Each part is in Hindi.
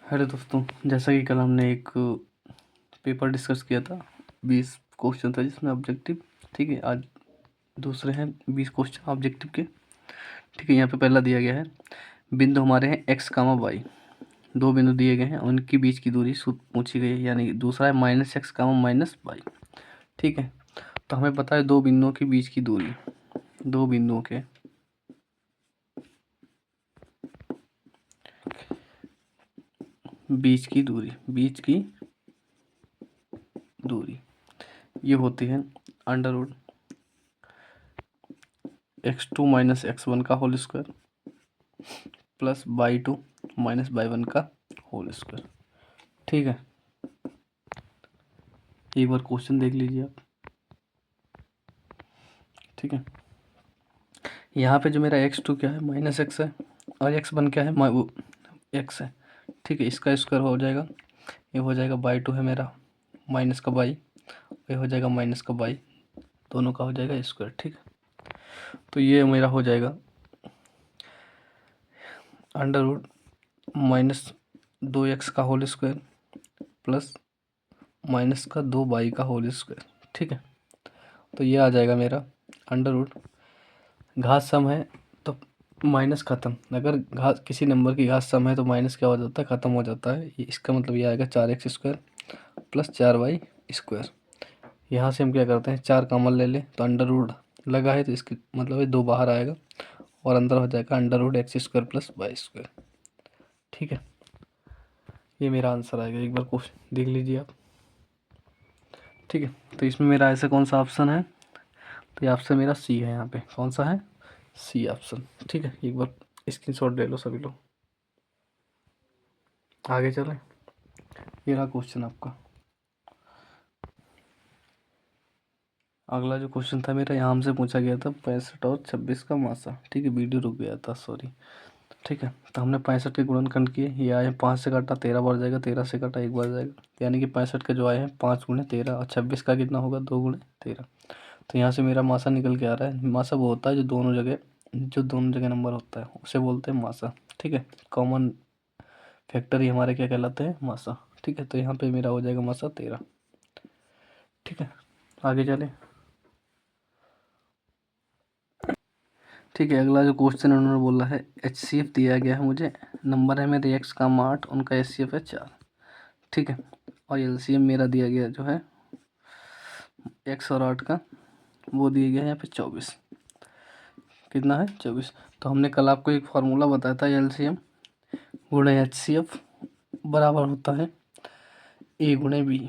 हेलो दोस्तों, जैसा कि कल हमने एक पेपर डिस्कस किया था। 20 क्वेश्चन था जिसमें ऑब्जेक्टिव। ठीक है, आज दूसरे हैं 20 क्वेश्चन ऑब्जेक्टिव के। ठीक है, यहाँ पे पहला दिया गया है, बिंदु हमारे हैं एक्स कामा वाई। दो बिंदु दिए गए हैं, उनकी बीच की दूरी पूछी गई है, यानी दूसरा है minus X comma minus Y. ठीक है, तो हमें पता है दो बिंदुओं के बीच की दूरी, दो बिंदुओं के बीच की दूरी ये होती है under root x2 minus x1 का whole square plus y2 minus y1 का होल स्क्वायर। ठीक है, एक बार क्वेश्चन देख लीजिए आप। ठीक है, यहाँ पे जो मेरा x2 क्या है माइनस एक्स है, और x1 क्या है वो x है। ठीक है, इसका स्क्वायर हो जाएगा, ये हो जाएगा y2 है मेरा माइनस का y, ये हो जाएगा माइनस का y, दोनों का हो जाएगा स्क्वायर। ठीक है, तो ये मेरा हो जाएगा अंडर रूट माइनस 2x का होल स्क्वायर प्लस माइनस का 2y का होल स्क्वायर। ठीक है, तो ये आ जाएगा मेरा अंडर रूट, घात सम है तो माइनस ख़त्म, अगर घात किसी नंबर की घात सम है तो माइनस क्या हो जाता है, ख़त्म हो जाता है। ये इसका मतलब ये आएगा 4x square plus 4y square. यहाँ से हम क्या करते हैं, 4 कॉमन ले लें तो अंडर रूट लगा है तो इसकी मतलब ये 2 बाहर आएगा और अंदर हो जाएगा under root X square plus Y square. ठीक है, ये मेरा आंसर आएगा, एक बार क्वेश्चन देख लीजिए आप। ठीक है, तो इसमें मेरा ऐसा कौन सा ऑप्शन है, तो ये ऑप्शन मेरा सी है। यहाँ पे कौन सा है, सी ऑप्शन। ठीक है, एक बार स्क्रीनशॉट ले लो सभी लोग। आगे चलें, ये रहा क्वेश्चन आपका। अगला जो क्वेश्चन था मेरा, यहाँ हमसे पूछा गया था 65 और 26 का मासा। ठीक है, वीडियो रुक गया था, सॉरी। ठीक है, तो हमने 65 के गुणनखंड किए, ये आए 5 से काटा 13 बार जाएगा, 13 से काटा 1 बार जाएगा, यानी कि 65 के जो आए हैं 5 गुणे 13, और 26 का कितना होगा 2 गुणे 13। तो यहाँ से मेरा मासा निकल के आ रहा है। मासा वो होता है जो दोनों जगह नंबर होता है, उसे बोलते हैं मासा। ठीक है, कॉमन फैक्टर ही हमारे क्या कहलाते हैं, मासा। ठीक है, तो यहाँ पे मेरा हो जाएगा मासा 13। ठीक है, आगे चले। ठीक है, अगला जो क्वेश्चन उन्होंने बोला है HCF दिया गया है मुझे, नंबर है मेरे एक्स का 8, उनका HCF है 4। ठीक है, और LCM मेरा दिया गया जो है x और 8 का, वो दिया गया है यहाँ पे 24। कितना है, 24। तो हमने कल आपको एक फार्मूला बताया था, LCM गुणे HCF बराबर होता है A गुणे B।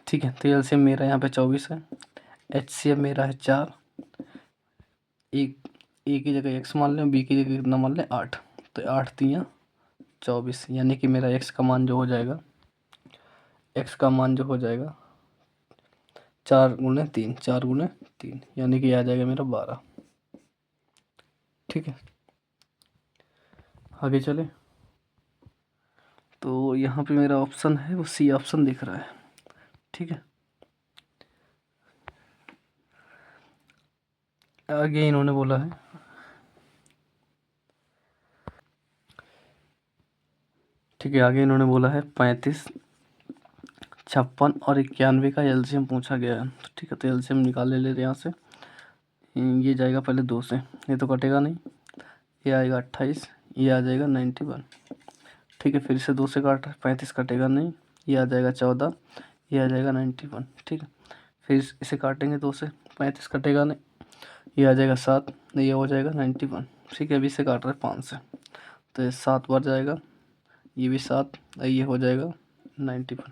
ठीक है, तो LCM मेरा यहाँ पे 24 है, HCF मेरा है 4, एक A की जगह x मान लें, B की जगह कितना मान लें 8, तो 8 3 24, यानी कि मेरा x का मान जो हो जाएगा, 4 गुणे 3, 4 गुणे 3, यानी कि आ जाएगा मेरा 12। ठीक है, आगे चले। तो यहाँ पे मेरा ऑप्शन है वो सी ऑप्शन दिख रहा है। ठीक है, आगे इन्होंने बोला है, ठीक है, आगे इन्होंने बोला है 35, 56 और 91 का LCM पूछा गया है। तो ठीक है, तो LCM निकाल ले लेते यहाँ से। ये जाएगा पहले 2 से, ये तो कटेगा नहीं, ये आएगा 28, ये आ जाएगा 91। ठीक है, फिर से 2 से काट, 35 कटेगा नहीं, ये आ जाएगा 14, ये आ जाएगा 91। ठीक है, फिर इसे काटेंगे 2 से, 35 कटेगा नहीं, ये आ जाएगा 7, ये हो जाएगा 91। ठीक है, अभी इसे काट रहे हैं 5 से, तो ये 7 बार जाएगा, ये भी 7, ये हो जाएगा 91।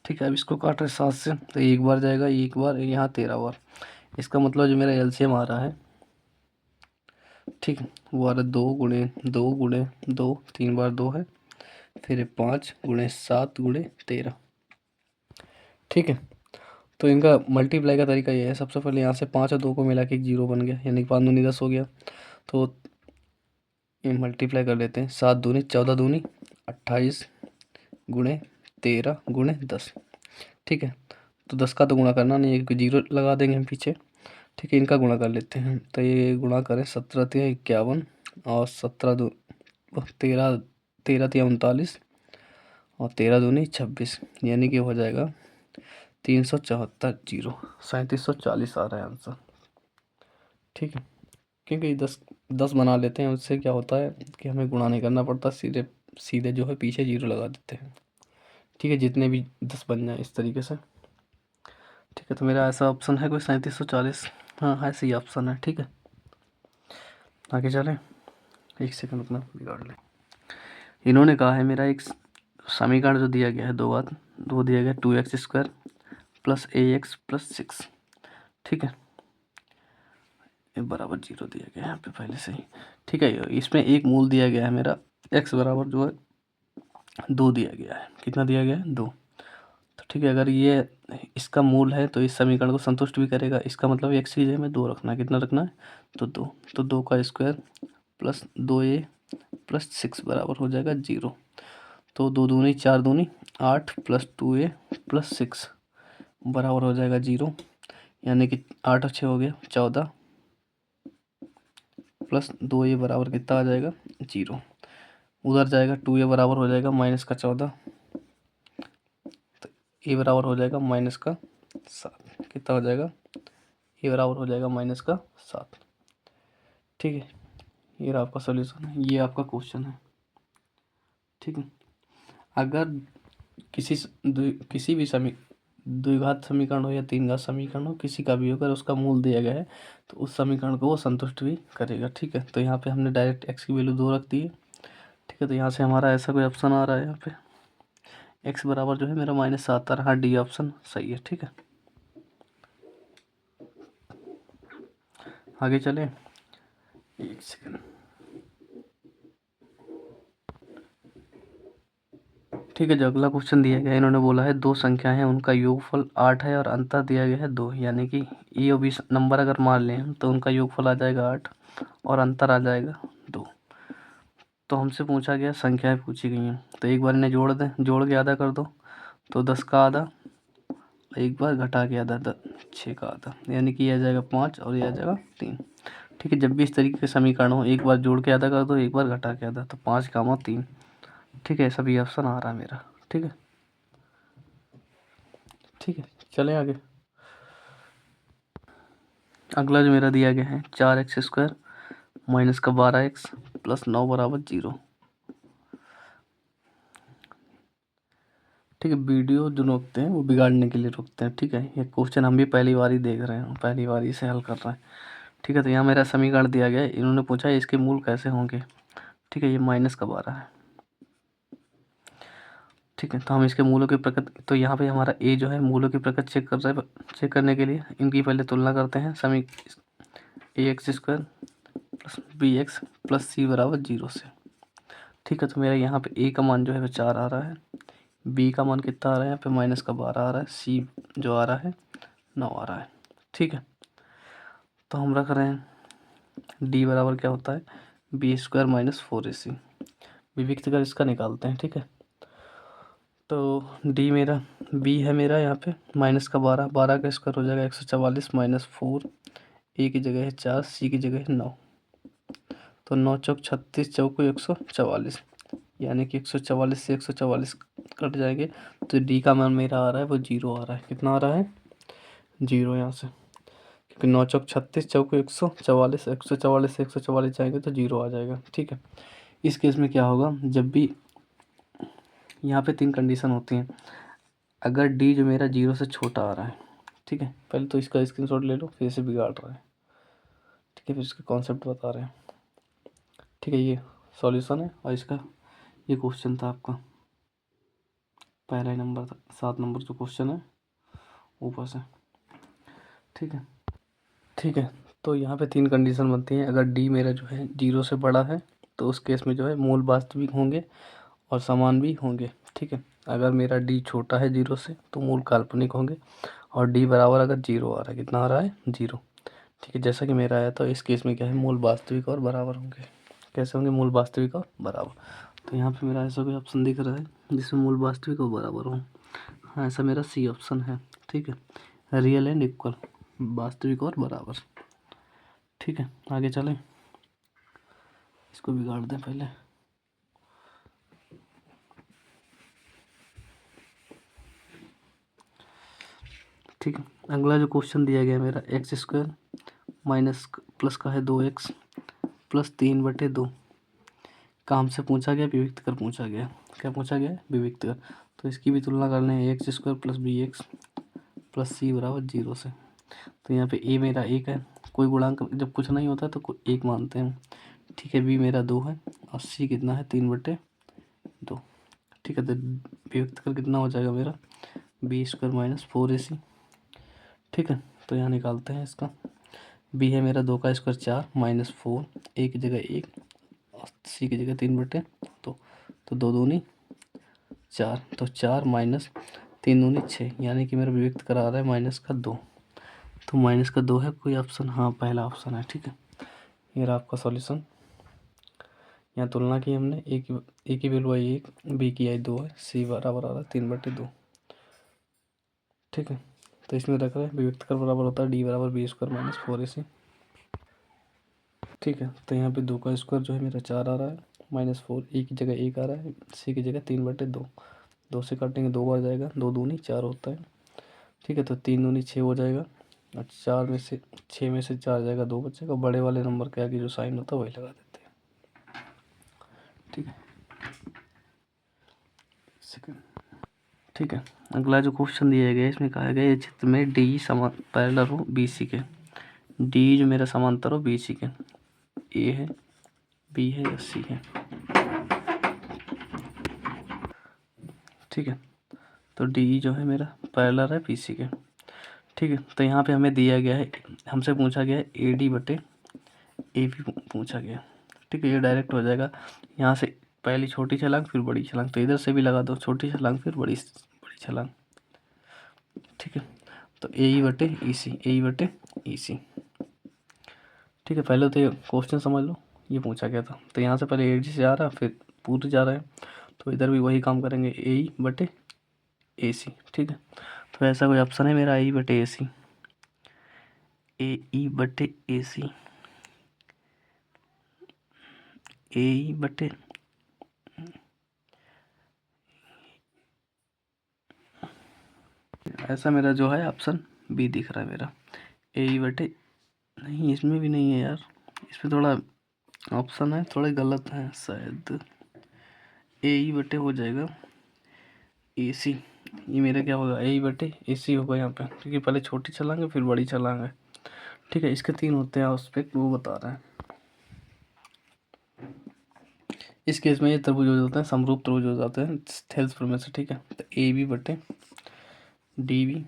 ठीक है, अब इसको काट रहे 7 से, तो 1 बार जाएगा, 1 बार, यहाँ 13 बार। इसका मतलब जो मेरा LCM आ रहा है, ठीक है, वो आ रहा है 2 गुणे 2 गुणे 2, 3 बार 2 है, फिर 5 गुणे 7 गुणे 13। ठीक है, तो इनका मल्टीप्लाई का तरीका ये है, सबसे पहले यहाँ से 5 और 2 को मिला के एक 0 बन गया, यानी 5 दूनी 10 हो गया। तो ये मल्टीप्लाई कर लेते हैं, 7 दूनी 14 दूनी 28 गुणे 13 गुणे 10। ठीक है, तो 10 का तो गुणा करना नहीं, एक 0 लगा देंगे हम पीछे। ठीक है, इनका गुणा कर लेते हैं, तो ये गुणा करें 17 तिया 51 और 13 13 39 और 13 दूनी 26, यानी कि हो जाएगा 374 जीरो 3740 आ रहा है आंसर। ठीक है, क्योंकि 10 बना लेते हैं, उससे क्या होता है कि हमें गुणा नहीं करना पड़ता, सीधे सीधे जो है पीछे जीरो लगा देते हैं। ठीक है, जितने भी 10 बन जाए इस तरीके से। ठीक है, तो मेरा ऐसा ऑप्शन है कोई 3740, हाँ ऐसे ही ऑप्शन है। ठीक है, आगे चलें। एक सेकंड रुकना, बिगाड़ ले। इन्होंने कहा है मेरा एक समीकरण जो दिया गया है दो बार, वो दिया गया 2x² प्लस ax प्लस 6। ठीक है, बराबर 0 दिया गया है यहाँ पे पहले से ही। ठीक है, इसमें एक मूल दिया गया है मेरा x बराबर जो है 2 दिया गया है। कितना दिया गया है? 2। तो ठीक है, अगर ये इसका मूल है तो इस समीकरण को संतुष्ट भी करेगा। इसका मतलब x की जगह में 2 रखना है। कितना रखना है? तो 2। तो 2 का स्क्वायर प्लस 2a प्लस 6 बराबर हो जाएगा 0। तो 2 दूनी 4 दूनी 8 प्लस 2a प्लस 6 बराबर हो जाएगा 0, यानी कि 8 अच्छे हो गया 14 प्लस 2a बराबर कितना आ जाएगा? 0। उधर जाएगा 2a बराबर हो जाएगा माइनस का 14, तो a बराबर हो जाएगा माइनस का 7। कितना हो जाएगा? a बराबर हो जाएगा माइनस का 7। ठीक है, ये रहा आपका सॉल्यूशन है, ये आपका क्वेश्चन है। ठीक है, अगर किसी भी द्विघात समीकरण हो या तीन घात समीकरण हो, किसी का भी अगर उसका मूल दिया गया है तो उस समीकरण को वो संतुष्ट भी करेगा। ठीक है, तो यहाँ पे हमने डायरेक्ट x की वैल्यू 2 रख दी है। ठीक है, तो यहाँ से हमारा ऐसा कोई ऑप्शन आ रहा है, यहाँ पे x बराबर जो है मेरा -7 आ रहा है। डी ऑप्शन सही है। ठीक है, आगे चलें। एक सेकंड। ठीक है, जो अगला क्वेश्चन दिया गया है, इन्होंने बोला है दो संख्या है, उनका योगफल 8 है और अंतर दिया गया है 2, यानी कि ए और बी नंबर अगर मान लें हम तो उनका योगफल आ जाएगा 8 और अंतर आ जाएगा 2। तो हमसे पूछा गया, संख्याएं पूछी गई हैं, तो एक बार इन्हें जोड़ दें, जोड़ के आधा कर दो तो 10 का आधा, एक बार घटा के आधा 6 का आधा, यानी कि यह आ जाएगा 5 और यह आ जाएगा 3। ठीक है, जब भी इस तरीके के समीकरण हो, एक बार जोड़ के आधा कर दो, एक बार घटा के आधा, तो 5 का 3। ठीक है, सभी ऑप्शन आ रहा है मेरा। ठीक है, ठीक है, चलें आगे। अगला जो मेरा दिया गया है 4x² माइनस का 12x प्लस 9 बराबर 0। ठीक है, वीडियो जो रोकते हैं वो बिगाड़ने के लिए रोकते हैं। ठीक है, ये क्वेश्चन हम भी पहली बार ही देख रहे हैं, पहली बार इसे हल कर रहे हैं। ठीक है, तो यहाँ मेरा समीकरण दिया गया है, इन्होंने पूछा है इसके मूल कैसे होंगे। ठीक है, ये माइनस का 12 है। ठीक है, तो हम इसके मूलों की प्रकृति, तो यहाँ पे हमारा ए जो है मूलों की प्रकृति चेक कर रहा है। चेक करने के लिए इनकी पहले तुलना करते हैं। ax² plus bx plus c बराबर 0 से। ठीक है, तो मेरा यहाँ पे a का मान जो है वो 4 आ रहा है, b का मान कितना आ रहा है, यहाँ पे माइनस का 12 आ रहा है, c जो आ रहा है 9 आ रहा है। ठीक है, तो हम रख रहे हैं d बराबर क्या होता है, b² माइनस 4ac। विविक्त कर इसका निकालते हैं। ठीक है, तो d मेरा b है मेरा यहाँ पे माइनस का 12, 12 का स्क्वायर हो जाएगा 144 माइनस 4, a की जगह है 4, c की जगह है 9, तो 9 चौक 36, चौको 144, यानी कि 144 से 144 कट जाएंगे, तो डी का मान मेरा आ रहा है वो 0 आ रहा है। कितना आ रहा है? 0 यहाँ से, क्योंकि 9 चौक 36, चौको 144, 144 से 144 जाएंगे तो 0 आ जाएगा। ठीक है, इस केस में क्या होगा, जब भी यहाँ पे 3 कंडीशन होती हैं, अगर डी जो मेरा 0 से छोटा आ रहा है, ठीक है, पहले तो इसका स्क्रीनशॉट ले लो, फिर इसे बिगाड़ रहा है। ठीक है, फिर इसका कॉन्सेप्ट बता रहे हैं। ठीक है, ये सॉल्यूशन है और इसका ये क्वेश्चन था आपका, पहला ही नंबर था, 7 नंबर जो क्वेश्चन है ऊपर से। ठीक है, ठीक है, तो यहाँ पे 3 कंडीशन बनती हैं। अगर डी मेरा जो है 0 से बड़ा है तो उस केस में जो है मूल वास्तविक होंगे और समान भी होंगे। ठीक है, अगर मेरा डी छोटा है 0 से तो मूल काल्पनिक होंगे, और डी बराबर अगर 0 आ रहा है, कितना आ रहा है? 0। ठीक है, जैसा कि मेरा आया तो इस केस में क्या है, मूल वास्तविक और बराबर होंगे। कैसे होंगे? मूल वास्तविक और बराबर। तो यहाँ पे मेरा ऐसा कोई ऑप्शन दिख रहा है जिसमें मूल वास्तविक और बराबर हो। हाँ, ऐसा मेरा सी ऑप्शन है। ठीक है, रियल एंड इक्वल, वास्तविक और बराबर। ठीक है, आगे चलें, इसको बिगाड़ दें पहले। ठीक है। अगला जो क्वेश्चन दिया गया है मेरा एक्स स्क्वायर माइनस प्लस का है 2x प्लस 3/2 का हमसे पूछा गया विविक्त कर पूछा गया। क्या पूछा गया है? विविक्त कर। तो इसकी भी तुलना करनी है x square plus b x plus c बराबर 0 से। तो यहाँ पे ए मेरा 1 है, कोई गुणांक जब कुछ नहीं होता तो 1 मानते हैं। ठीक है, बी मेरा 2 है और सी कितना है 3/2। ठीक है, तो विविक्त कर कितना हो जाएगा मेरा बी स्क्वायर माइनस 4ac। ठीक है, तो यहाँ निकालते हैं इसका। बी है मेरा 2 का स्क्वायर 4 माइनस 4, ए की जगह 1 और सी की जगह 3/2। तो 2 दूनी 4, तो 4 माइनस 3 दूनी 6, यानी कि मेरा विविक्त करा रहा है -2। तो -2 है कोई ऑप्शन? हाँ, पहला ऑप्शन है। ठीक है, ये रहा आपका सॉल्यूशन। यहाँ तुलना की हमने, ए की वैल्यू आई 1, बी की आई 2 है, सी बराबर आ रहा है 3/2। ठीक है, तो इसमें रख रहे हैं विविक्त कर बराबर होता है डी बराबर बी स्क्वायर माइनस 4ac। ठीक है, तो यहाँ पे 2 का स्क्वायर जो है मेरा 4 आ रहा है -4, ए की जगह 1 आ रहा है, सी की जगह 3/2। 2 से काटेंगे 2 बार जाएगा, 2 दूनी 4 होता है। ठीक है, तो 3 दूनी 6 हो जाएगा और 4 में से 6 में से 4 जाएगा, 2 बचेगा। बड़े वाले नंबर के आगे जो साइन होता है वही लगा देते हैं। ठीक है, सेकंड। ठीक है, अगला जो क्वेश्चन दिया गया है इसमें कहा गया है चित्र में डी समान पैरेलल हो बी सी के। डी जो मेरा समांतर हो बी सी के, ए है, बी है या सी है। ठीक है, तो डी जो है मेरा पैरेलल है बी सी के। ठीक है, तो यहाँ पे हमें दिया गया है, हमसे पूछा गया है ए डी बटे ए बी पूछा गया। ठीक है, ये डायरेक्ट हो जाएगा। यहाँ से पहली छोटी छलांग फिर बड़ी छलांग, तो इधर से भी लगा दो छोटी छलांग फिर बड़ी बड़ी छलांग। ठीक है, तो ए ई बटे ई सी, ए ई बटे ई सी। ठीक है, पहले तो ये क्वेश्चन समझ लो, ये पूछा गया था। तो यहाँ से पहले ए डी से आ रहा फिर पूरे जा रहा है, तो इधर भी वही काम करेंगे, ए ई बटे ए सी। ठीक है, तो ऐसा कोई ऑप्शन है मेरा ए ई बटे ए सी, ए ई बटे ए सी, ए ई बटे ऐसा मेरा जो है ऑप्शन बी दिख रहा है मेरा, ए ई बटे, नहीं इसमें भी नहीं है यार, इसमें थोड़ा ऑप्शन है थोड़े गलत है शायद। ए ई बटे हो जाएगा ए सी, ये मेरा क्या होगा ए ई बटे ए सी होगा यहाँ पे, क्योंकि पहले छोटी छलांग है फिर बड़ी छलांग है। ठीक है, इसके 3 होते हैं एस्पेक्ट, वो बता रहा है। इस केस में ये त्रिभुज हो जाते हैं, समरूप त्रिभुज हो जाते हैं थेल्स में से। ठीक है, तो ए बी बटे डी बी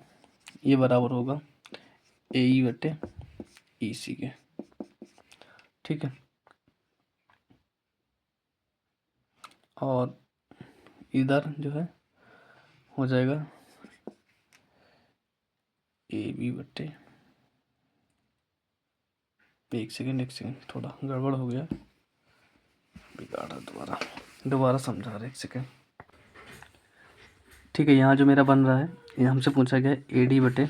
ये बराबर होगा ए ई बटे ई सी के। ठीक है, और इधर जो है हो जाएगा ए बी बटे, एक सेकेंड थोड़ा गड़बड़ हो गया, बिगाड़ा दोबारा समझा रहे, एक सेकेंड। ठीक है, यहाँ जो मेरा बन रहा है ये हमसे पूछा गया है ए डी बटे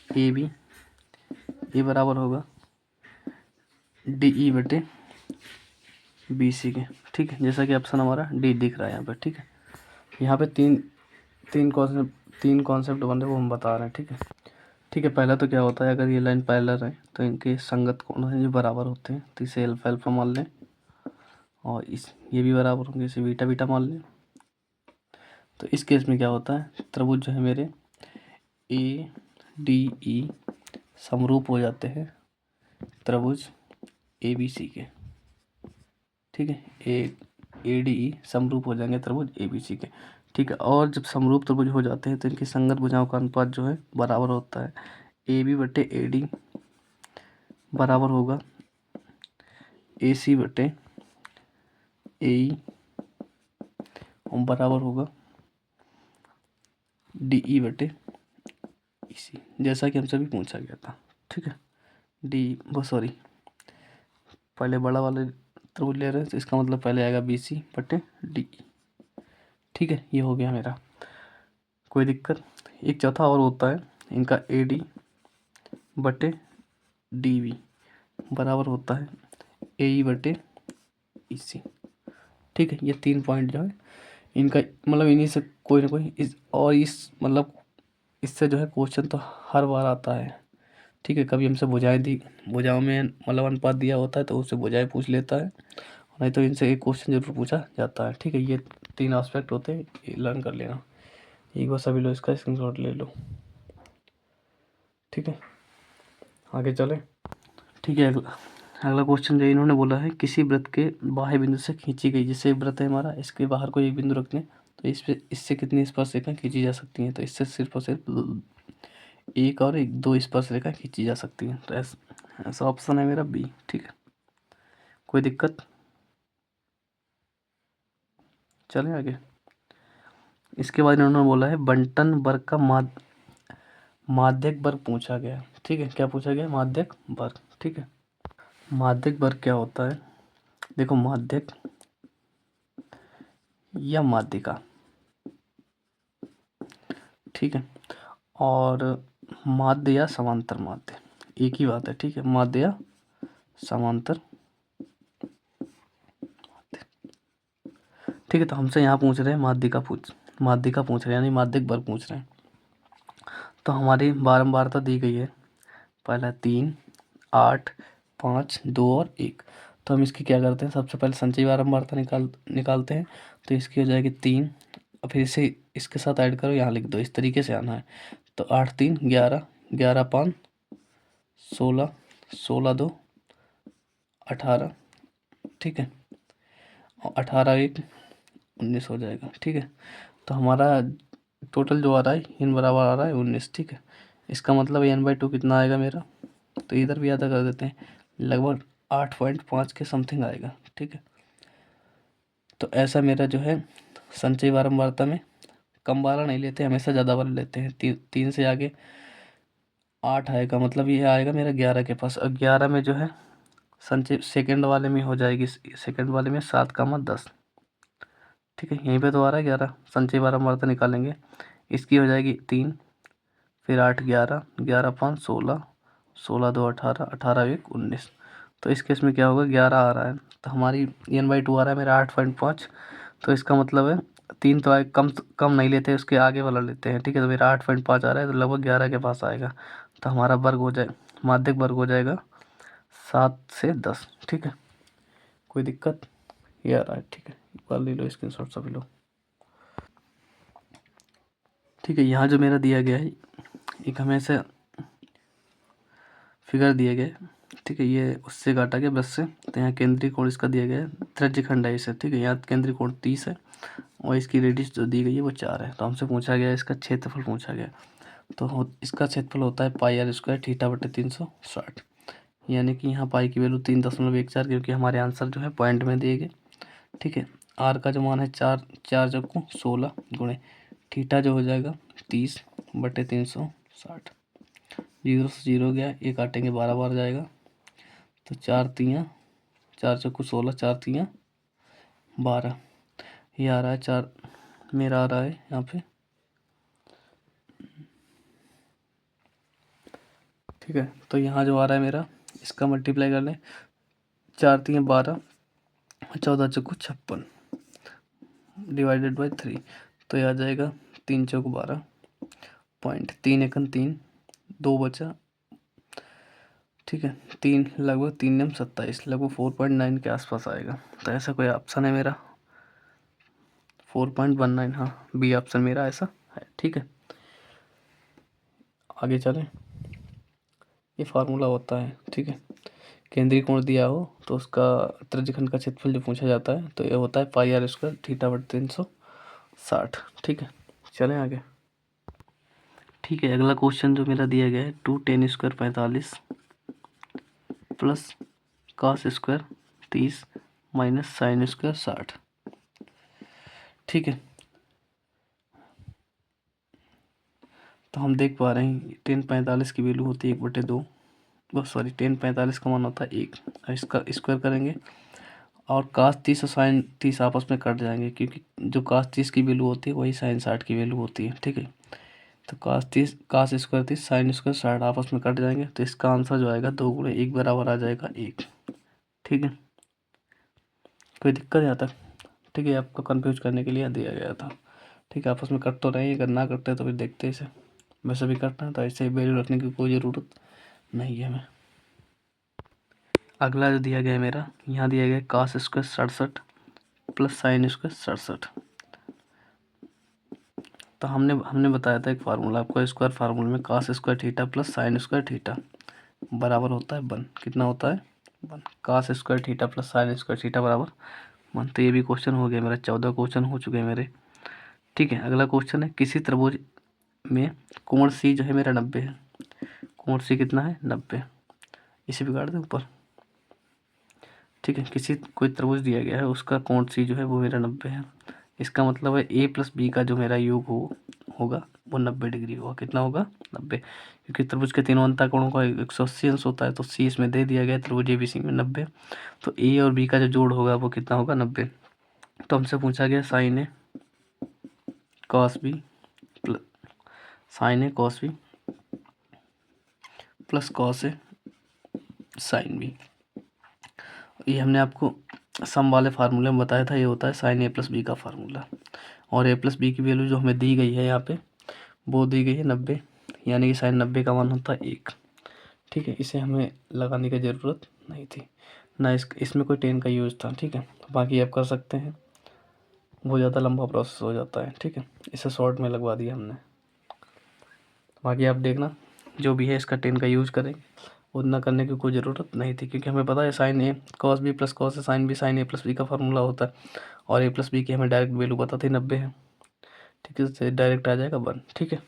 ए बी, ये बराबर होगा डी ई बटे बी सी के। ठीक है, जैसा कि ऑप्शन हमारा डी दिख रहा है यहाँ पे। ठीक है, यहाँ पे तीन कॉन्सेप्ट बन रहे वो हम बता रहे हैं। ठीक है, ठीक है, पहला तो क्या होता है, अगर ये लाइन पैरेलल है तो इनके संगत कोण हैं जो बराबर होते हैं, तो इसे अल्फा अल्फा मान लें, और ये भी बराबर होंगे, इसे बीटा बीटा मान लें। तो इस केस में क्या होता है, त्रिभुज जो है मेरे ए डी ई समरूप हो जाते हैं त्रिभुज ए बी सी के। ठीक है, ए डी ई समरूप हो जाएंगे त्रिभुज ए बी सी के। ठीक है, और जब समरूप त्रिभुज हो जाते हैं तो इनकी संगत भुजाओं का अनुपात जो है बराबर होता है, ए बी बटे ए डी बराबर होगा ए सी बटे ए ई और बराबर होगा डी ई बटे ई सी, जैसा कि हमसे भी पूछा गया था। ठीक है, सॉरी, पहले बड़ा वाले त्रिभुज ले रहे हैं तो इसका मतलब पहले आएगा बी सी बटे डी ई। ठीक है, ये हो गया मेरा, कोई दिक्कत। एक चौथा और होता है इनका ए डी बटे डी बी बराबर होता है ए ई बटे ई सी। ठीक है, ये 3 पॉइंट जो है इनका मतलब इन्हीं से कोई ना कोई इस मतलब इससे जो है क्वेश्चन तो हर बार आता है, ठीक है। कभी हमसे भुजाओं में मतलब अनुपात दिया होता है तो उससे भुजाएं पूछ लेता है, नहीं तो इनसे एक क्वेश्चन जरूर पूछा जाता है, ठीक है। ये 3 एस्पेक्ट होते हैं, ये लर्न कर लेना। एक बार सभी लोग इसका स्क्रीनशॉट ले लो, ठीक है। आगे चले, ठीक है। अगला क्वेश्चन जो इन्होंने बोला है, किसी वृत्त के बाह्य बिंदु से खींची गई, जैसे वृत्त है हमारा, इसके बाहर कोई एक बिंदु रखते हैं तो इससे कितनी स्पर्श रेखा खींची जा सकती हैं, तो इससे सिर्फ और सिर्फ एक और एक 2 स्पर्श रेखा खींची जा सकती हैं। तो ऐसा ऑप्शन है मेरा बी, ठीक है। कोई दिक्कत? चलें आगे। इसके बाद इन्होंने बोला है बंटन वर्ग का माध्यक वर्ग पूछा गया है, ठीक है। क्या पूछा गया? माध्यक वर्ग, ठीक है। माध्यक वर्ग क्या होता है? देखो, माध्यक या माध्यिका, ठीक है, और माध्य या समांतर माध्य एक ही बात है, ठीक है। माध्य या समांतर, ठीक है। तो हमसे यहाँ पूछ रहे हैं माध्यिका पूछ रहे हैं, यानी माध्यक वर्ग पूछ रहे हैं। तो हमारी बारंबारता दी गई है, पहला 3, 8, 5, 2 और 1। तो हम इसकी क्या करते हैं, सबसे पहले संचयी बारंबारता निकालते हैं। तो इसकी हो जाएगी 3, और फिर इसे इसके साथ ऐड करो, यहाँ लिख दो, इस तरीके से आना है। तो 8 3 11, 11 5 16, 16 2 18, ठीक है, और 18 1 19 हो जाएगा, ठीक है। तो हमारा टोटल जो आ रहा है इन बराबर आ रहा है 19, ठीक है। इसका मतलब n/2 कितना आएगा मेरा, तो इधर भी याद कर देते हैं, लगभग 8.5 के समथिंग आएगा, ठीक है। तो ऐसा मेरा जो है संचयी बारंबारता में कम वाला नहीं लेते, हमेशा ज़्यादा वाला लेते हैं। 3 से आगे 8 आएगा, मतलब ये आएगा मेरा 11 के पास, और 11 में जो है संचय सेकंड वाले में हो जाएगी, सेकंड वाले में 7, 10, ठीक है। यहीं पे तो आ रहा है 11, संचयी बारंबारता निकालेंगे, इसकी हो जाएगी 3, फिर 8 11, 11 5 16, 16 2 18, 18 1 19। तो इस केस में क्या होगा, 11 आ रहा है, तो हमारी n/2 आ रहा है मेरा 8.5। तो इसका मतलब है 3 तो आए, कम नहीं लेते, उसके आगे वाला लेते हैं, ठीक है। तो मेरा 8.5 आ रहा है, तो लगभग 11 के पास आएगा। तो हमारा वर्ग हो जाए, माध्यक वर्ग हो जाएगा 7 से 10, ठीक है। कोई दिक्कत? ये आ रहा है, ठीक है। एक बार ले लो स्क्रीनशॉट सभी लोग, ठीक है। यहाँ जो मेरा दिया गया है, एक हमें से फिगर दिए गए, ठीक है। ये उससे काटा गया 10 से, तो यहाँ केंद्रीय कोण इसका दिया गया है, त्रिज्यखंड है इसे, ठीक है। यहाँ केंद्रीय कोण 30 है, और इसकी रेडियस जो दी गई है वो 4 है। तो हमसे पूछा गया इसका क्षेत्रफल पूछा गया, तो इसका क्षेत्रफल होता है πr² θ/360, यानी कि यहाँ पाई की वैल्यू 3.14, क्योंकि हमारे आंसर जो है पॉइंट में दिए गए, ठीक है। आर का जो मान है 4, 4 चौको 16 गुणे थीटा जो हो जाएगा 30/360, 0 से 0 गया, एक काटेंगे 12 बार जाएगा, तो 4 चौको 16, 4 तियाँ 12, ये आ रहा है 4 मेरा आ रहा है यहाँ पे, ठीक है। तो यहाँ जो आ रहा है मेरा, इसका मल्टीप्लाई कर लें, 4 तियाँ 12, 14 चौको 56 डिवाइडेड बाई 3, तो ये आ जाएगा 3 चौको 12 पॉइंट, 3 एकम 3, 2 बचा, ठीक है। 3 लगभग 3 9 27, लगभग 4.9 के आसपास आएगा। तो ऐसा कोई ऑप्शन है मेरा 4.19, हाँ, बी ऑप्शन मेरा ऐसा है, ठीक है। आगे चलें, ये फार्मूला होता है, ठीक है। केंद्रीय कोण दिया हो तो उसका त्रिज्यखंड का क्षेत्रफल जो पूछा जाता है, तो ये होता है πr² θ/360, ठीक है। चलें आगे, ठीक है। अगला क्वेश्चन जो मेरा दिया गया है, 2 tan² 45 plus cos² 30 minus sin² 60, ठीक है। तो हम देख पा रहे हैं tan 45 की वैल्यू होती है 1/2, बस सॉरी, tan 45 का मान होता है 1, इसका स्क्वायर करेंगे, और cos 30 और sin 30 आपस में कट जाएंगे, क्योंकि जो cos 30 की वैल्यू होती है वही sin 60 की वैल्यू होती है, ठीक है। तो cos 30 cos² 30 sin² 60 आपस में कट जाएंगे, तो इसका आंसर जो आएगा 2 गुणे 1 बराबर आ जाएगा 1, ठीक है। कोई दिक्कत यहाँ तक? ठीक है, आपको कंफ्यूज करने के लिए दिया गया था, ठीक है। आपस में कट तो रहे, अगर ना कटते तो फिर देखते इसे। वैसे भी करना है तो ऐसे ही वैल्यू रखने की कोई ज़रूरत नहीं है हमें। अगला जो दिया गया है मेरा, यहाँ दिया गया है cos square 67 plus sine square 67। तो हमने बताया था एक फार्मूला आपको, स्क्वायर फार्मूला में cos square theta plus sine square theta बराबर होता है 1। कितना होता है 1। cos square theta plus sine square theta बराबर 1। तो ये भी क्वेश्चन हो गया मेरा, 14 क्वेश्चन हो चुके हैं मेरे। ठीक है, अगला क्वेश्चन है, किसी त्रिभुज में कोण सी जो है मेरा 90 है। कोण सी कितना है 90। इसे बिगाड़ दें ऊपर। ठीक है, कोई त्रिभुज दिया गया है, उसका कोण सी जो है वो मेरा 90 है। इसका मतलब है a प्लस बी का जो मेरा योग होगा वो 90 डिग्री होगा। कितना होगा 90, क्योंकि त्रिभुज के तीनों अंतःकोणों का 180 अंश होता है। तो सी इसमें दे दिया गया है, त्रिभुज ABC में 90। तो a और b का जो जोड़ होगा वो कितना होगा 90। तो हमसे पूछा गया sign A cos B plus cos A sine B. ये हमने आपको सम वाले फार्मूले में बताया था, ये होता है साइन ए प्लस बी का फार्मूला। और ए प्लस बी की वैल्यू जो हमें दी गई है यहाँ पे, वो दी गई है 90, यानी कि साइन 90 का मान होता है 1। ठीक है, इसे हमें लगाने की ज़रूरत नहीं थी ना, इसमें कोई टेन का यूज़ था। ठीक है, बाकी आप कर सकते हैं, वो ज़्यादा लंबा प्रोसेस हो जाता है। ठीक है, इसे शॉर्ट में लगवा दिया हमने। बाकी आप देखना, जो भी है इसका 10 का यूज़ करेंगे, उतना करने की कोई ज़रूरत नहीं थी, क्योंकि हमें पता है sign A cos B plus cos A sine B, sign A plus B का फार्मूला होता है। और ए प्लस बी की हमें डायरेक्ट वैल्यू पता थी 90 है। ठीक है, इससे डायरेक्ट आ जाएगा 1। ठीक है,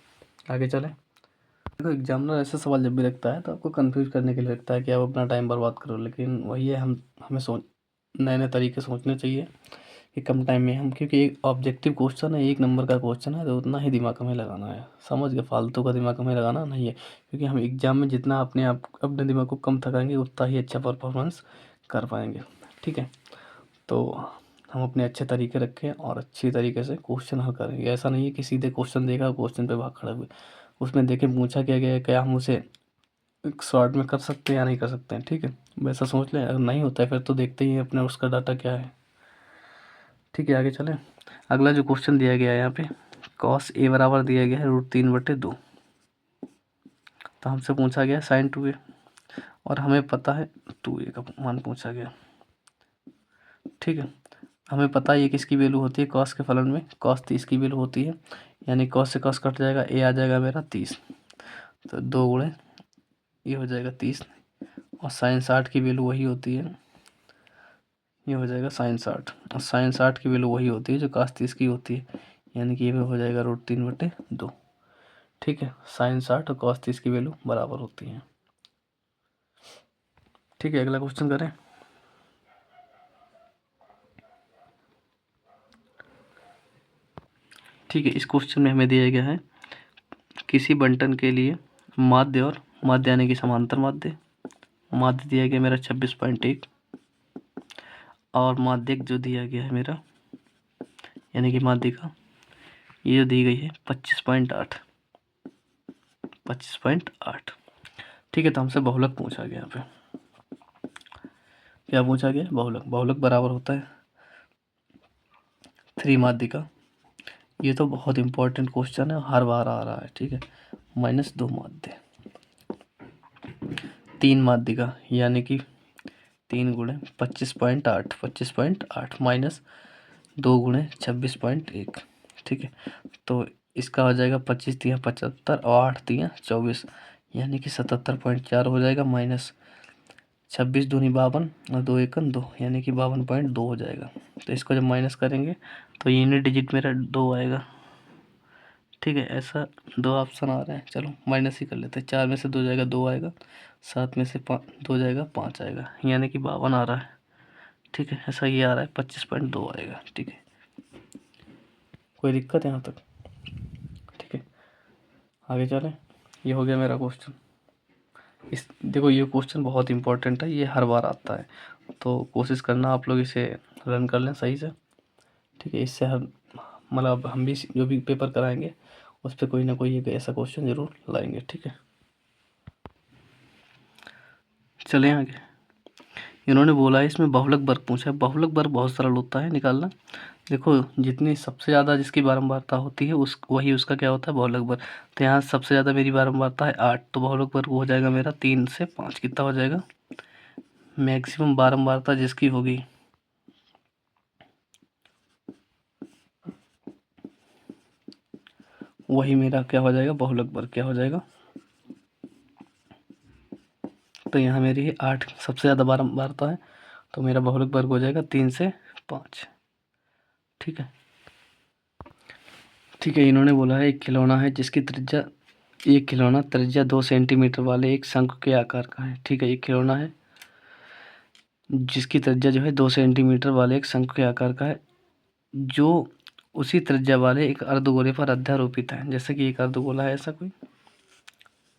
आगे चलें। देखो, एग्जामिनर ऐसे सवाल जब भी रखता है तो आपको कंफ्यूज करने के लिए रखता है कि आप अपना टाइम बर्बाद करो, लेकिन वही है, हमें नए नए तरीके सोचने चाहिए कि कम टाइम में हम, क्योंकि एक ऑब्जेक्टिव क्वेश्चन है, 1 नंबर का क्वेश्चन है, तो उतना ही दिमाग हमें लगाना है। समझ गए, फालतू का दिमाग हमें लगाना नहीं है, क्योंकि हम एग्जाम में जितना अपने दिमाग को कम थकाएंगे उतना ही अच्छा परफॉर्मेंस कर पाएंगे। ठीक है, तो हम अपने अच्छे तरीके रखें और अच्छी तरीके से क्वेश्चन हल करेंगे। ऐसा नहीं है कि सीधे क्वेश्चन देखा क्वेश्चन पे भाग खड़े हुए, उसमें देखें पूछा क्या गया है, क्या हम उसे शॉर्ट में कर सकते हैं या नहीं कर सकते हैं। ठीक है, वैसा सोच लें, अगर नहीं होता है फिर तो देखते ही हैं अपने उसका डाटा क्या है। ठीक है, आगे चलें। अगला जो क्वेश्चन दिया गया है यहाँ पे, कॉस ए बराबर दिया गया है √3/2। तो हमसे पूछा गया साइन 2a, और हमें पता है 2a का मान पूछा गया। ठीक है, हमें पता है ये किसकी वैल्यू होती है, कॉस के फलन में कॉस 30 की वैल्यू होती है, यानी कॉस से कॉस कट जाएगा, ए आ जाएगा मेरा 30। तो 2 गुणे ये हो जाएगा 30, और साइन 60 की वैल्यू वही होती है, ये हो जाएगा साइन 60। और साइन 60 की वैल्यू वही होती है जो cos 30 की होती है, यानी कि ये हो जाएगा √3/2। ठीक है, साइन 60 और cos 30 की वैल्यू बराबर होती है। ठीक है, अगला क्वेश्चन करें। ठीक है, इस क्वेश्चन में हमें दिया गया है, किसी बंटन के लिए माध्य और माध्य यानी कि समांतर माध्य दिया गया मेरा 26.1, और माध्यक जो दिया गया है मेरा यानी कि माध्यिका ये जो दी गई है 25.8। ठीक है, तो हमसे बहुलक पूछा गया यहाँ पे, क्या पूछा गया, बहुलक बराबर होता है 3 माध्यिका। ये तो बहुत इंपॉर्टेंट क्वेश्चन है, हर बार आ रहा है। ठीक है, -2 माध्य 3 माध्यिका, यानी कि 3 गुणे 25.8 माइनस 2 गुणे 26.1। ठीक है, तो इसका हो जाएगा 25 तिया 75 और 8 तिया 24, यानी कि 77.4 हो जाएगा, माइनस 26 दूनी 52 और 2 एकम 2, यानी कि 52.2 हो जाएगा। तो इसको जब माइनस करेंगे तो यूनिट डिजिट मेरा 2 आएगा। ठीक है, ऐसा 2 ऑप्शन आ रहे हैं, चलो माइनस ही कर लेते हैं। 4 में से 2 जाएगा 2 आएगा, 7 में से 2 जाएगा 5 आएगा, यानी कि 52 आ रहा है। ठीक है, ऐसा ये आ रहा है 25.2 आएगा। ठीक है, कोई दिक्कत है यहाँ तक। ठीक है, आगे चलें। ये हो गया मेरा क्वेश्चन। देखो, ये क्वेश्चन बहुत इंपॉर्टेंट है, ये हर बार आता है, तो कोशिश करना आप लोग इसे रन कर लें सही से। ठीक है, इससे मतलब हम भी जो भी पेपर कराएंगे उस पर कोई ना कोई एक ऐसा क्वेश्चन जरूर लाएंगे। ठीक है, चलें आगे। इन्होंने बोला है इसमें बहुलक वर्ग पूछा है। बहुलक वर्ग बहुत सरल होता है निकालना। देखो जितनी सबसे ज़्यादा जिसकी बारंबारता होती है उस वही उसका क्या होता है बहुलक वर्ग। तो यहाँ सबसे ज़्यादा मेरी बारंबारता है 8, तो बहुलक वर्ग हो जाएगा मेरा 3 से 5, कितना हो जाएगा। मैक्सिमम बारंबारता जिसकी होगी वही मेरा क्या हो जाएगा बहुलक वर्ग क्या हो जाएगा। तो यहाँ मेरी 8 सबसे ज़्यादा बारंबारता है, तो मेरा बहुलक वर्ग हो जाएगा 3 से 5। ठीक है, ठीक है। इन्होंने बोला है एक खिलौना है जिसकी त्रिज्या, एक खिलौना त्रिज्या 2 सेंटीमीटर वाले एक शंख के आकार का है। ठीक है, एक खिलौना है जिसकी त्रिज्या जो है 2 सेंटीमीटर वाले एक शंख के आकार का है, जो उसी त्रिज्या वाले एक अर्धगोले पर अध्यारोपित है। जैसे कि एक अर्धगोला है ऐसा कोई,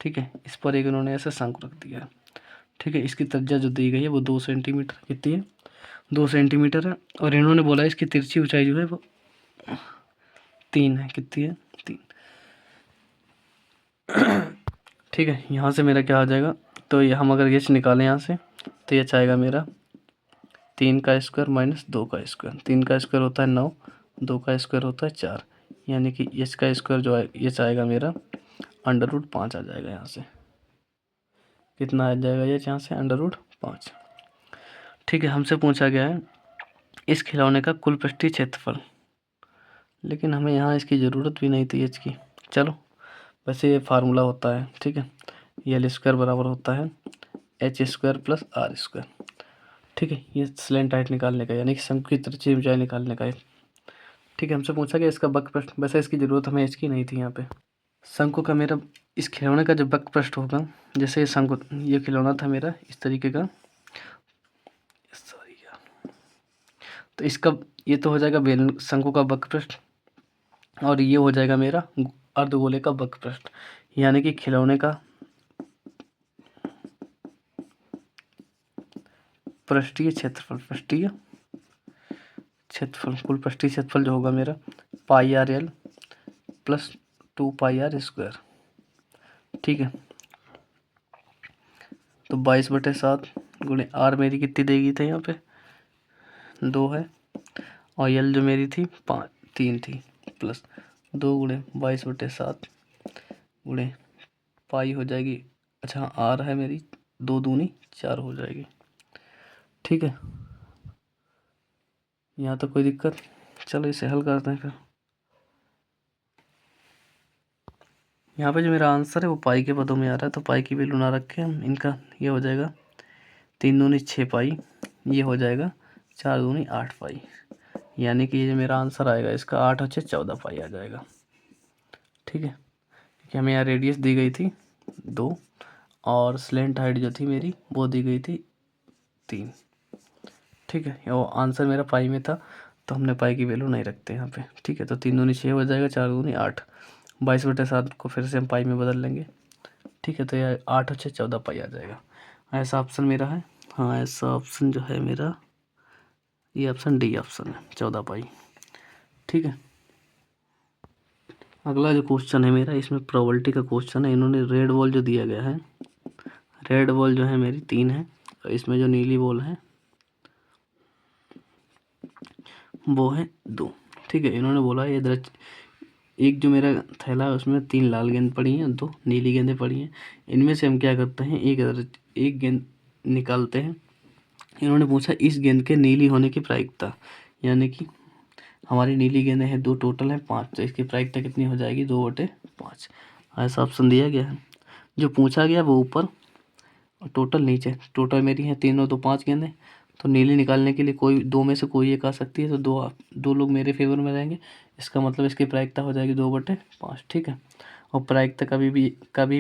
ठीक है, इस पर एक इन्होंने ऐसा शंख रख दिया है। ठीक है, इसकी त्रिज्या जो दी गई है वो 2 सेंटीमीटर, कितनी है 2 सेंटीमीटर है। और इन्होंने बोला इसकी तिरछी ऊंचाई जो है वो 3 है, कितनी है 3। ठीक है, यहाँ से मेरा क्या आ जाएगा, तो ये हम अगर एच निकालें यहाँ से, तो एच आएगा मेरा 3 का स्क्वायर माइनस 2 का स्क्वायर। 3 का स्क्वायर होता है 9, 2 का स्क्वायर होता है 4, यानी कि एच का स्क्वायर जो है एच आएगा मेरा √5 आ जाएगा। यहाँ से कितना आ जाएगा एच, यहाँ से √5। ठीक है, हमसे पूछा गया है इस खिलौने का कुल पृष्ठीय क्षेत्रफल, लेकिन हमें यहाँ इसकी ज़रूरत भी नहीं थी एच की। चलो, वैसे ये फार्मूला होता है, ठीक है, एल स्क्वायर बराबर होता है H square plus R square. ठीक है, ये स्लैंट हाइट निकालने का, यानी कि शंकु की तिरछी ऊंचाई निकालने का है। ठीक है, हमसे पूछा गया इसका वक्र पृष्ठ, वैसे इसकी ज़रूरत हमें इसकी नहीं थी यहाँ पे। शंकु का मेरा इस खिलौने का जब वक्र पृष्ठ होगा, जैसे ये शंकु, ये खिलौना था मेरा इस तरीके का, सॉरी यार, तो इसका ये तो हो जाएगा बेलन शंकु का वक्र पृष्ठ, और ये हो जाएगा मेरा अर्धगोले का वक्र पृष्ठ, यानी कि खिलौने का पृष्ठीय क्षेत्रफल, पृष्ठीय क्षेत्रफल, कुल पृष्ठीय क्षेत्रफल जो होगा मेरा πr_l प्लस 2πr²। ठीक है, तो 22/7 गुणे आर मेरी कितनी देगी थी यहाँ पे 2 है, और यल जो मेरी थी 3 थी, प्लस 2 गुणे 22/7 गुणे पाई हो जाएगी। अच्छा, आर है मेरी 2 दूनी 4 हो जाएगी। ठीक है, यहाँ तो कोई दिक्कत, चलो इसे हल करते हैं फिर। यहाँ पे जो मेरा आंसर है वो पाई के पदों में आ रहा है, तो पाई की वैल्यू ना रखें हम, इनका ये हो जाएगा 3 दूनी 6 पाई, ये हो जाएगा 4 दूनी 8 पाई, यानी कि ये जो मेरा आंसर आएगा इसका 8 और 6 14 पाई आ जाएगा। ठीक है, क्योंकि हमें यहाँ रेडियस दी गई थी 2, और स्लेंट हाइट जो थी मेरी वो दी गई थी 3। ठीक है, वो आंसर मेरा पाई में था, तो हमने पाई की वैल्यू नहीं रखते यहाँ पे। ठीक है, तो 3 दूनी 6 हो जाएगा, 4 दूनी 8, 22/7 को फिर से हम पाई में बदल लेंगे। ठीक है, तो यह 8 और 6 14 पाई आ जाएगा। ऐसा ऑप्शन मेरा है, हाँ ऐसा ऑप्शन जो है मेरा, ये ऑप्शन डी ऑप्शन है 14 पाई। ठीक है, अगला जो क्वेश्चन है मेरा, इसमें प्रोबेबिलिटी का क्वेश्चन है। इन्होंने रेड बॉल जो दिया गया है, रेड बॉल जो है मेरी 3 है, और इसमें जो नीली बॉल है वो है 2। ठीक है, इन्होंने बोला ये एक जो मेरा थैला है उसमें 3 लाल गेंद पड़ी हैं, 2 नीली गेंदें पड़ी हैं, इनमें से हम क्या करते हैं एक गेंद निकालते हैं। इन्होंने पूछा इस गेंद के नीली होने की प्रायिकता, यानी कि हमारी नीली गेंदें हैं 2 टोटल हैं 5, तो इसकी प्रायिकता कितनी हो जाएगी 2/5। ऐसा ऑप्शन दिया गया है। जो पूछा गया वो ऊपर और टोटल नीचे, टोटल मेरी है 3 और 2 5 गेंदें, तो नीली निकालने के लिए कोई 2 में से कोई एक आ सकती है, तो 2 लोग मेरे फेवर में रहेंगे, इसका मतलब इसकी प्रायिकता हो जाएगी 2/5। ठीक है, और प्रायिकता कभी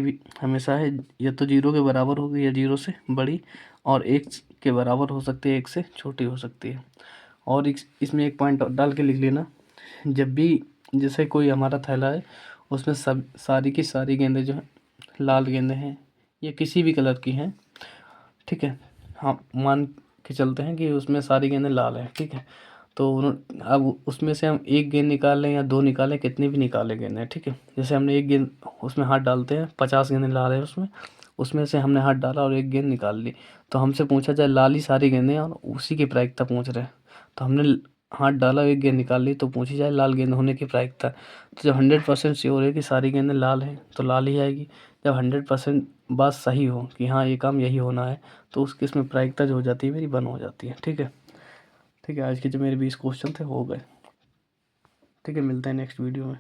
भी हमेशा है या तो 0 के बराबर होगी या 0 से बड़ी, और 1 के बराबर हो सकती है, 1 से छोटी हो सकती है। और इसमें एक पॉइंट डाल के लिख लेना, जब भी जैसे कोई हमारा थैला है उसमें सब सारी की सारी गेंदें जो हैं लाल गेंदें हैं या किसी भी कलर की हैं, ठीक है, हाँ मान के चलते हैं कि उसमें सारी गेंदें लाल हैं। ठीक है, तो अब उसमें से हम एक गेंद निकाल लें या 2 निकालें, कितनी भी निकालें गेंदें। ठीक है, जैसे हमने एक गेंद उसमें हाथ डालते हैं, 50 गेंदें लाल है उसमें, उसमें से हमने हाथ डाला और एक गेंद निकाल ली, तो हमसे पूछा जाए लाल ही सारी गेंदें और उसी की प्रायिकता पूछ रहे हैं, तो हमने हाथ डाला, एक गेंद निकाल ली तो पूछी जाए लाल गेंद होने की प्रायिकता। तो जब 100% श्योर है कि सारी गेंदें लाल हैं तो लाल ही आएगी। जब 100% बात सही हो कि हाँ ये काम यही होना है, तो उस केस में प्रायिकता जो हो जाती है मेरी 1 हो जाती है। ठीक है, ठीक है, आज के जो मेरे 20 क्वेश्चन थे हो गए। ठीक है, मिलते हैं नेक्स्ट वीडियो में।